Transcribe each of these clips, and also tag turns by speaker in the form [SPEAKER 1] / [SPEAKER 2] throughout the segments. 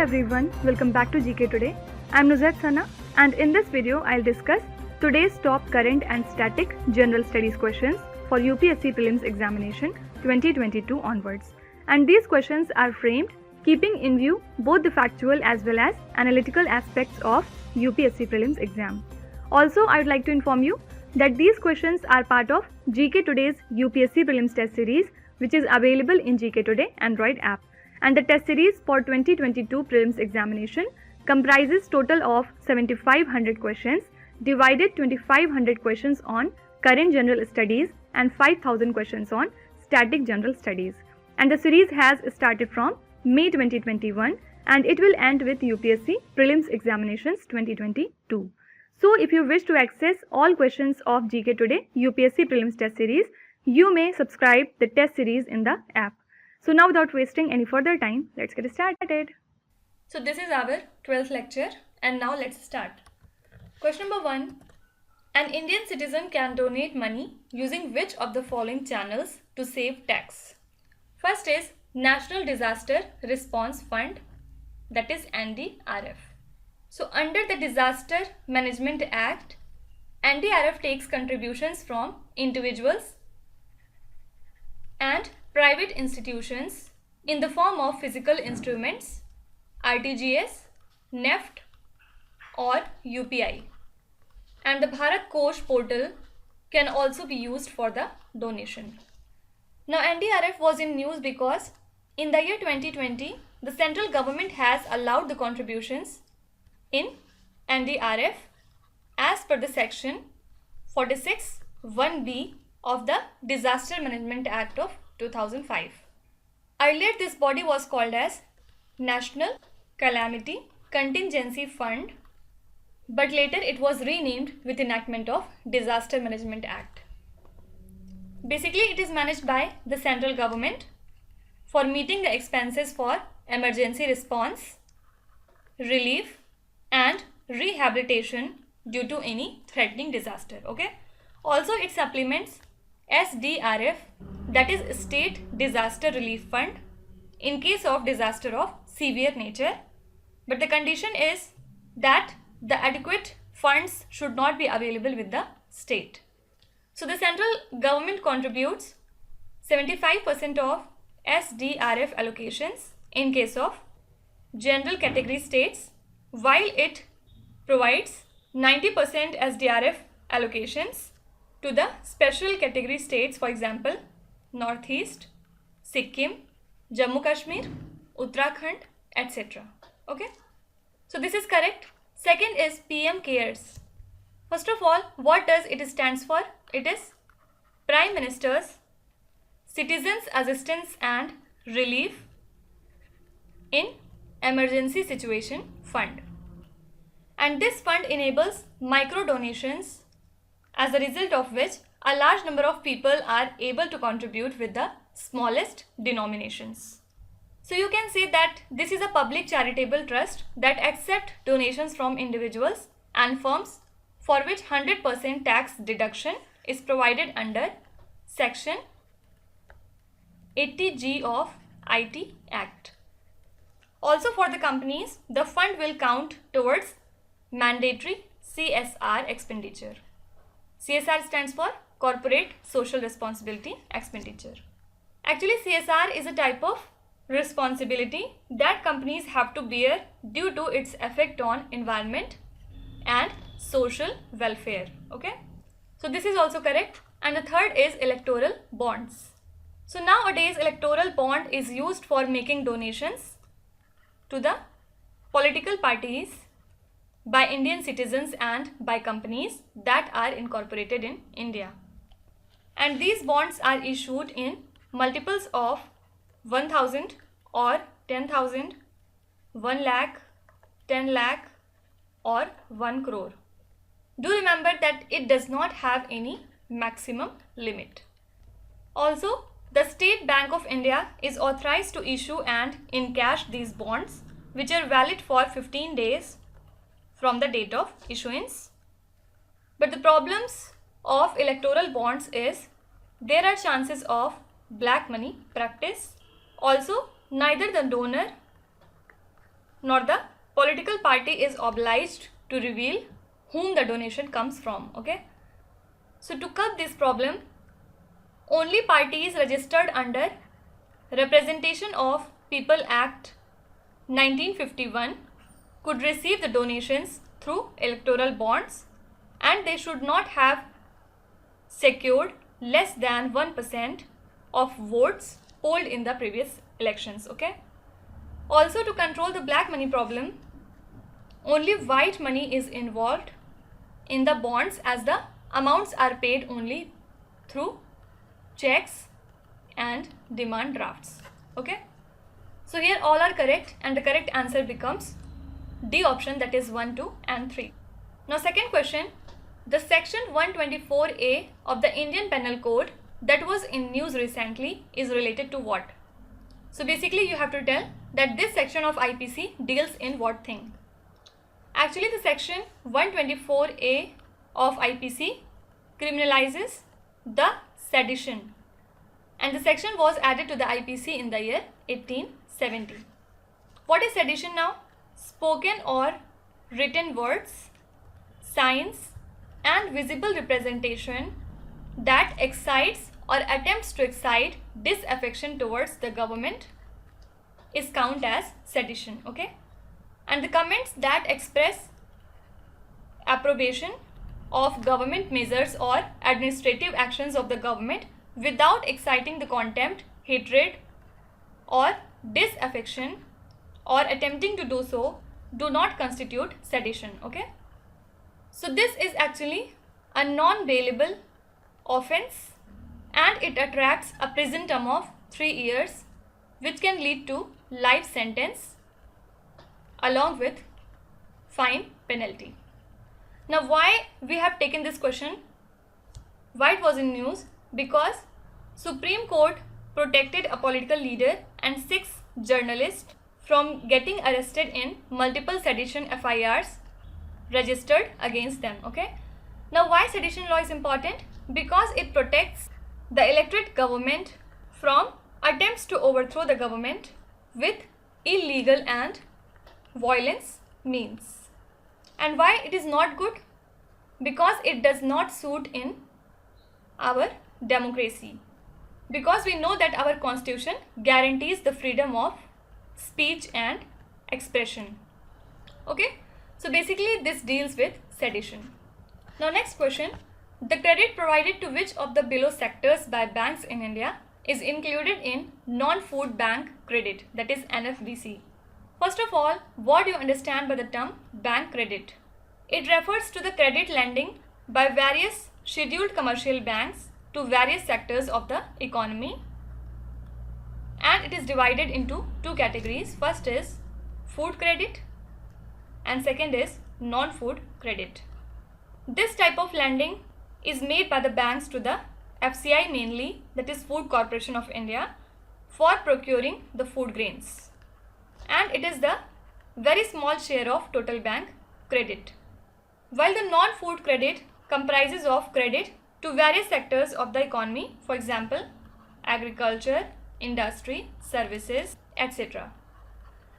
[SPEAKER 1] everyone, welcome back to GK Today. I'm Nuzhat Sana and in this video I'll discuss today's top current and static general studies questions for UPSC Prelims Examination 2022 onwards. And these questions are framed keeping in view both the factual as well as analytical aspects of UPSC Prelims exam. Also, I would like to inform you that these questions are part of GK Today's UPSC Prelims Test Series, which is available in GK Today Android app. And the test series for 2022 Prelims Examination comprises total of 7500 questions, divided 2500 questions on current general studies and 5000 questions on static general studies. And the series has started from May 2021 and it will end with UPSC Prelims Examinations 2022. So if you wish to access all questions of GK Today UPSC Prelims Test Series, you may subscribe the test series in the app. So now without wasting any further time, let's get started.
[SPEAKER 2] So this is our 12th lecture and now let's start. Question number 1. An Indian citizen can donate money using which of the following channels to save tax? First is National Disaster Response Fund, that is NDRF. So under the Disaster Management Act, NDRF takes contributions from individuals and private institutions in the form of physical instruments, RTGS, NEFT or UPI. And the Bharat Kosh portal can also be used for the donation. Now NDRF was in news because in the year 2020, the central government has allowed the contributions in NDRF as per the section 46 1B of the Disaster Management Act of 2005. Earlier this body was called as National Calamity Contingency Fund, but later it was renamed with enactment of Disaster Management Act. Basically it is managed by the central government for meeting the expenses for emergency response, relief and rehabilitation due to any threatening disaster. Okay. Also it supplements SDRF, that is State Disaster Relief Fund, in case of disaster of severe nature, but the condition is that the adequate funds should not be available with the state. So the central government contributes 75% of SDRF allocations in case of general category states, while it provides 90% SDRF allocations to the special category states, for example, Northeast, Sikkim, Jammu Kashmir, Uttarakhand, etc. Okay. So this is correct. Second is PM CARES. First of all, what does it stands for? It is Prime Minister's Citizens Assistance and Relief in Emergency Situation Fund. And this fund enables micro donations, as a result of which a large number of people are able to contribute with the smallest denominations. So you can say that this is a public charitable trust that accepts donations from individuals and firms for which 100% tax deduction is provided under Section 80G of IT Act. Also for the companies, the fund will count towards mandatory CSR expenditure. CSR stands for Corporate Social Responsibility Expenditure. Actually, CSR is a type of responsibility that companies have to bear due to its effect on environment and social welfare. Okay. So this is also correct. And the third is electoral bonds. So nowadays electoral bond is used for making donations to the political parties by Indian citizens and by companies that are incorporated in India. And these bonds are issued in multiples of 1000 or 10,000, 1 lakh, 10 lakh or 1 crore. Do remember that it does not have any maximum limit. Also, the State Bank of India is authorized to issue and encash these bonds, which are valid for 15 days from the date of issuance. But the problems of electoral bonds is there are chances of black money practice. Also, neither the donor nor the political party is obliged to reveal whom the donation comes from. Okay. So to curb this problem, only parties registered under Representation of People Act 1951 could receive the donations through electoral bonds, and they should not have secured less than 1% of votes polled in the previous elections. Okay. Also, to control the black money problem, only white money is involved in the bonds, as the amounts are paid only through checks and demand drafts. Okay. So here all are correct, and the correct answer becomes D option, that is 1, 2 and 3. Now second question, the section 124A of the Indian Penal Code that was in news recently is related to what? So basically you have to tell that this section of IPC deals in what thing. Actually the section 124A of IPC criminalizes the sedition, and the section was added to the IPC in the year 1870. What is sedition now? Spoken or written words, signs and visible representation that excites or attempts to excite disaffection towards the government is counted as sedition. Okay. And the comments that express approbation of government measures or administrative actions of the government without exciting the contempt, hatred or disaffection or attempting to do so do not constitute sedition. Okay. So this is actually a non-bailable offense, and it attracts a prison term of 3 years, which can lead to life sentence along with fine penalty. Now why we have taken this question? Why it was in news? Because Supreme Court protected a political leader and 6 journalists from getting arrested in multiple sedition FIRs registered against them. Okay. Now why sedition law is important? Because it protects the elected government from attempts to overthrow the government with illegal and violence means. And why it is not good? Because it does not suit in our democracy. Because we know that our constitution guarantees the freedom of speech and expression. Okay. So basically this deals with sedition. Now next question, the credit provided to which of the below sectors by banks in India is included in non-food bank credit, that is NFBC. First of all, what do you understand by the term bank credit? It refers to the credit lending by various scheduled commercial banks to various sectors of the economy, and it is divided into 2 categories. First is food credit and second is non-food credit. This type of lending is made by the banks to the FCI mainly, that is Food Corporation of India, for procuring the food grains, and it is the very small share of total bank credit. While the non-food credit comprises of credit to various sectors of the economy, for example agriculture, industry, services, etc.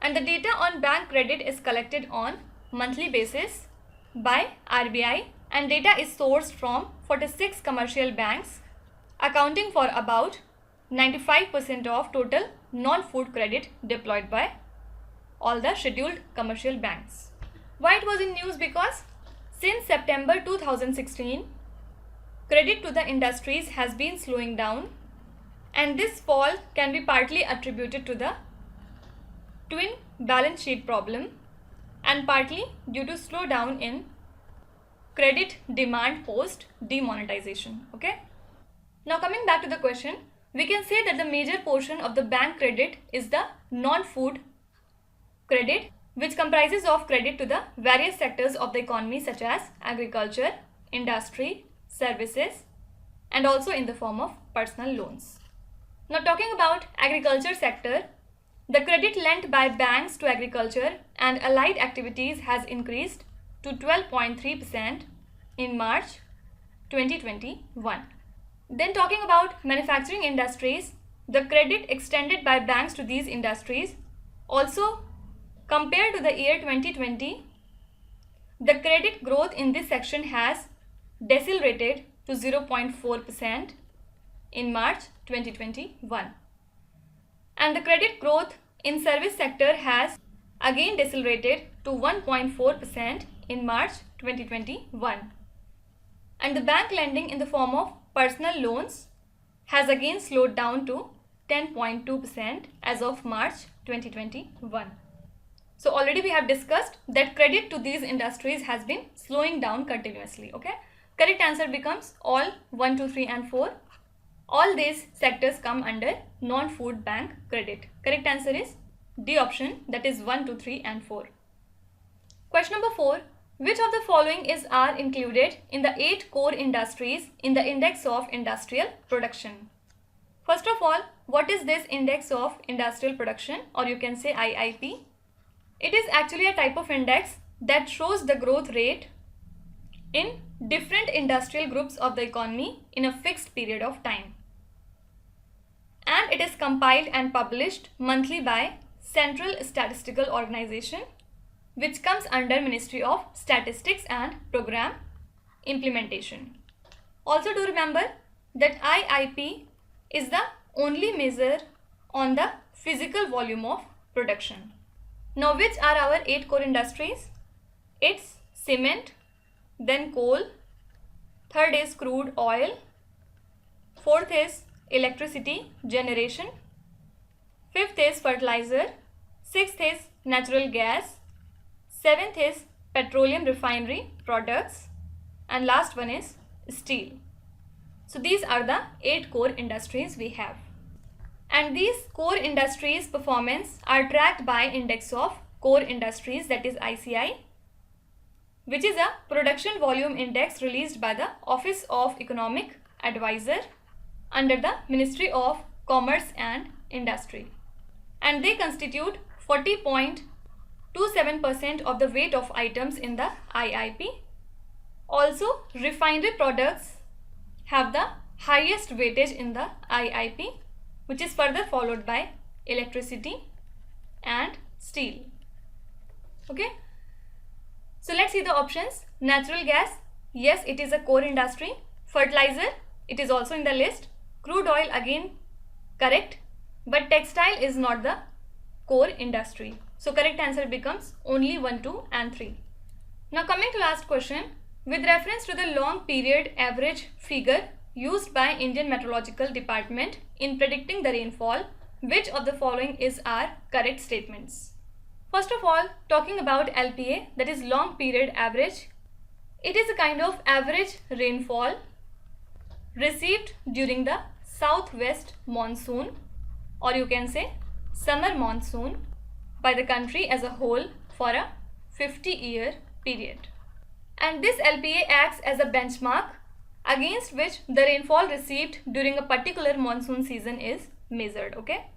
[SPEAKER 2] And the data on bank credit is collected on monthly basis by RBI, and data is sourced from 46 commercial banks, accounting for about 95% of total non-food credit deployed by all the scheduled commercial banks. Why it was in news? Because since September 2016, credit to the industries has been slowing down, and this fall can be partly attributed to the twin balance sheet problem and partly due to slowdown in credit demand post demonetization. Okay. Now coming back to the question, we can say that the major portion of the bank credit is the non-food credit, which comprises of credit to the various sectors of the economy such as agriculture, industry, services, and also in the form of personal loans. Now talking about agriculture sector, the credit lent by banks to agriculture and allied activities has increased to 12.3% in March 2021. Then talking about manufacturing industries, the credit extended by banks to these industries also compared to the year 2020, the credit growth in this section has decelerated to 0.4% in March 2021. And the credit growth in service sector has again decelerated to 1.4% in March 2021. And the bank lending in the form of personal loans has again slowed down to 10.2% as of March 2021. So already we have discussed that credit to these industries has been slowing down continuously. Okay. Correct answer becomes all 1, 2, 3 and 4. All these sectors come under non-food bank credit. Correct answer is D option, that is 1, 2, 3 and 4. Question number 4. Which of the following are included in the 8 core industries in the Index of Industrial Production? First of all, what is this Index of Industrial Production, or you can say IIP? It is actually a type of index that shows the growth rate in different industrial groups of the economy in a fixed period of time. And it is compiled and published monthly by Central Statistical Organization, which comes under Ministry of Statistics and Program Implementation. Also do remember that IIP is the only measure on the physical volume of production. Now, which are our 8 core industries? It's cement, then coal, third is crude oil, fourth is electricity generation, fifth is fertilizer, sixth is natural gas, seventh is petroleum refinery products, and last one is steel. So these are the 8 core industries we have. And these core industries' performance are tracked by Index of Core Industries, that is ICI, which is a production volume index released by the Office of Economic Advisor under the Ministry of Commerce and Industry. And they constitute 40.27% of the weight of items in the IIP. Also, refinery products have the highest weightage in the IIP, which is further followed by electricity and steel. Okay. So let's see the options. Natural gas, yes, it is a core industry. Fertilizer, it is also in the list. Crude oil, again correct, but textile is not the core industry. So correct answer becomes only 1, 2 and 3. Now coming to last question, with reference to the long period average figure used by Indian Meteorological Department in predicting the rainfall, which of the following are correct statements? First of all, talking about LPA, that is long period average, it is a kind of average rainfall received during the southwest monsoon, or you can say summer monsoon, by the country as a whole for a 50-year period. And this LPA acts as a benchmark against which the rainfall received during a particular monsoon season is measured. Okay.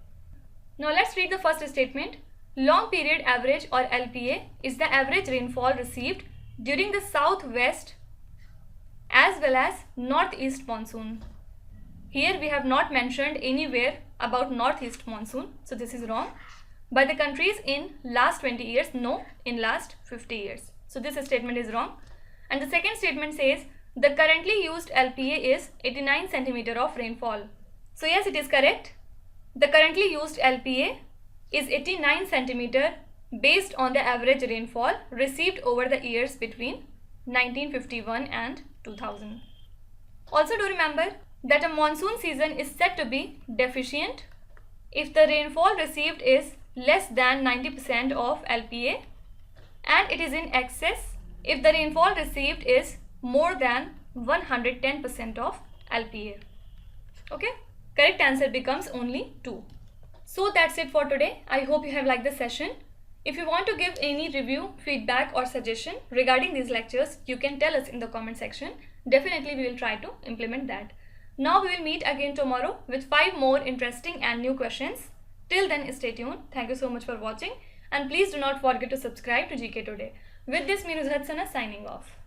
[SPEAKER 2] Now let's read the first statement. Long period average, or LPA, is the average rainfall received during the southwest as well as northeast monsoon. Here we have not mentioned anywhere about northeast monsoon, so this is wrong. By the countries in last 20 years, no, in last 50 years. So this statement is wrong. And the second statement says the currently used LPA is 89 centimeter of rainfall. So yes, it is correct. The currently used LPA is 89 centimeter based on the average rainfall received over the years between 1951 and 2000. Also do remember that a monsoon season is said to be deficient if the rainfall received is less than 90% of LPA, and it is in excess if the rainfall received is more than 110% of LPA. Okay, correct answer becomes only 2. So that's it for today. I hope you have liked the session. If you want to give any review, feedback or suggestion regarding these lectures, you can tell us in the comment section. Definitely we will try to implement that. Now we will meet again tomorrow with 5 more interesting and new questions. Till then, stay tuned. Thank you so much for watching, and please do not forget to subscribe to GK Today. With this, me Nuzhat Sana signing off.